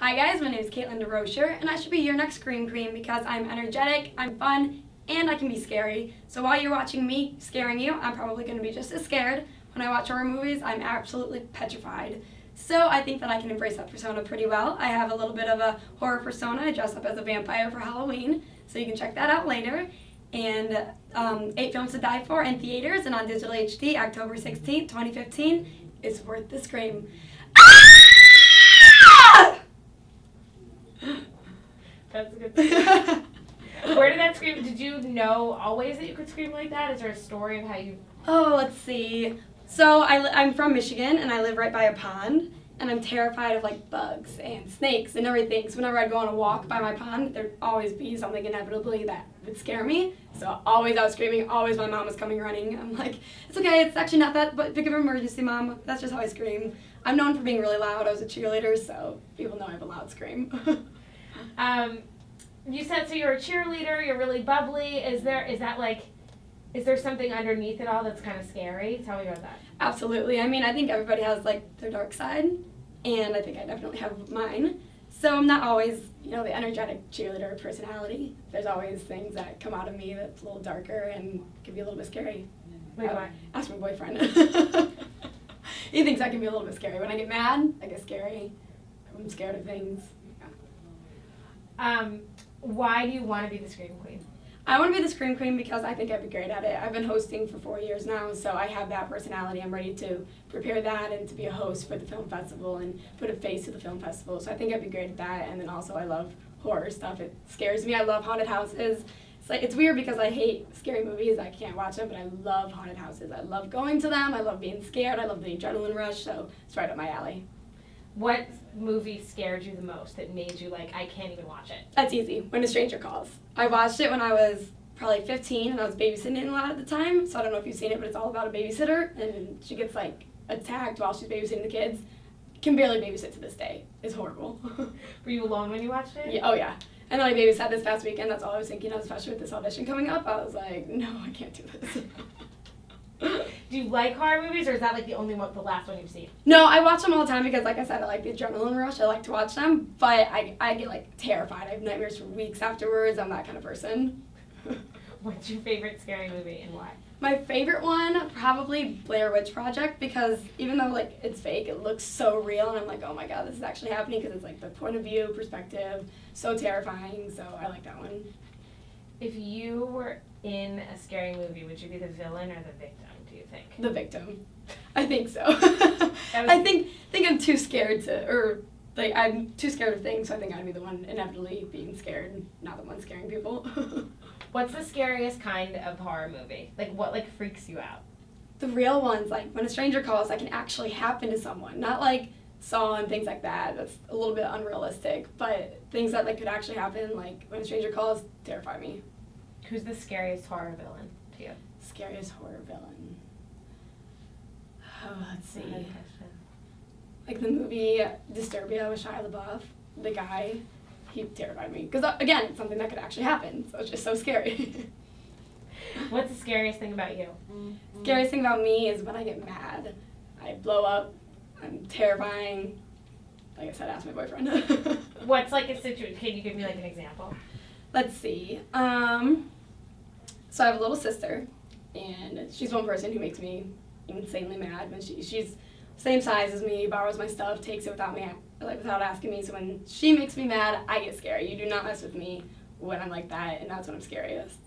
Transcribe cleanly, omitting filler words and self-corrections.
Hi guys, my name is Kaitlyn Durocher, and I should be your next Scream Queen because I'm energetic, I'm fun, and I can be scary. So while you're watching me scaring you, I'm probably going to be just as scared. When I watch horror movies, I'm absolutely petrified. So I think that I can embrace that persona pretty well. I have a little bit of a horror persona. I dress up as a vampire for Halloween, so you can check that out later. And 8 Films to Die For in theaters and on digital HD, October 16th, 2015. It's worth the scream. That's a good thing. Where did that scream? Did you know always that you could scream like that? Is there a story of how you... Oh, let's see. So I'm from Michigan, and I live right by a pond, and I'm terrified of, like, bugs and snakes and everything. So whenever I'd go on a walk by my pond, there'd always be something inevitably that would scare me. So always I was screaming, always my mom was coming running. I'm like, it's okay, it's actually not that big of an emergency, Mom. That's just how I scream. I'm known for being really loud. I was a cheerleader, so people know I have a loud scream. You said so you're a cheerleader, you're really bubbly. Is there something underneath it all that's kind of scary? Tell me about that. Absolutely. I mean, I think everybody has, like, their dark side, and I think I definitely have mine. So I'm not always, the energetic cheerleader personality. There's always things that come out of me that's a little darker and can be a little bit scary. Wait, what? Ask my boyfriend. He thinks I can be a little bit scary. When I get mad, I get scary. I'm scared of things. Yeah. Why do you want to be the Scream Queen? I want to be the Scream Queen because I think I'd be great at it. I've been hosting for 4 years now, so I have that personality. I'm ready to prepare that and to be a host for the film festival and put a face to the film festival. So I think I'd be great at that. And then also I love horror stuff. It scares me. I love haunted houses. It's weird because I hate scary movies. I can't watch them, but I love haunted houses. I love going to them. I love being scared. I love the adrenaline rush. So it's right up my alley. What movie scared you the most that made you like, I can't even watch it? That's easy. When a Stranger Calls. I watched it when I was probably 15, and I was babysitting a lot at the time, so I don't know if you've seen it, but it's all about a babysitter, and she gets, like, attacked while she's babysitting the kids. Can barely babysit to this day. It's horrible. Were you alone when you watched it? Yeah, oh, yeah. And then I babysat this past weekend. That's all I was thinking of, especially with this audition coming up. I was like, no, I can't do this. Do you like horror movies, or is that like the last one you've seen? No, I watch them all the time because, like I said, I like the adrenaline rush. I like to watch them, but I get, like, terrified. I have nightmares for weeks afterwards. I'm that kind of person. What's your favorite scary movie and why? My favorite one, probably Blair Witch Project, because even though, like, it's fake, it looks so real, and I'm like, oh my god, this is actually happening, because it's, like, the point of view, perspective, so terrifying, so I like that one. If you were in a scary movie, would you be the villain or the victim, do you think? The victim. I think so. I think I'm too scared I'm too scared of things, so I think I'd be the one inevitably being scared, not the one scaring people. What's the scariest kind of horror movie? Like, what, like, freaks you out? The real ones, like, when a stranger calls, that can actually happen to someone. Not, like, Saw and things like that. That's a little bit unrealistic. But things that, like, could actually happen, like, when a stranger calls, terrify me. Who's the scariest horror villain to you? Scariest horror villain. Oh, let's see. Good question. Like, the movie Disturbia with Shia LaBeouf. The guy... He terrified me. Because, again, it's something that could actually happen. So it's just so scary. What's the scariest thing about you? Scariest thing about me is when I get mad. I blow up. I'm terrifying. Like I said, ask my boyfriend. What's like a situation? Can you give me like an example? Let's see. So I have a little sister. And she's one person who makes me insanely mad. When she's same size as me, borrows my stuff, takes it without asking me. So when she makes me mad, I get scary. You do not mess with me when I'm like that, and that's when I'm scariest.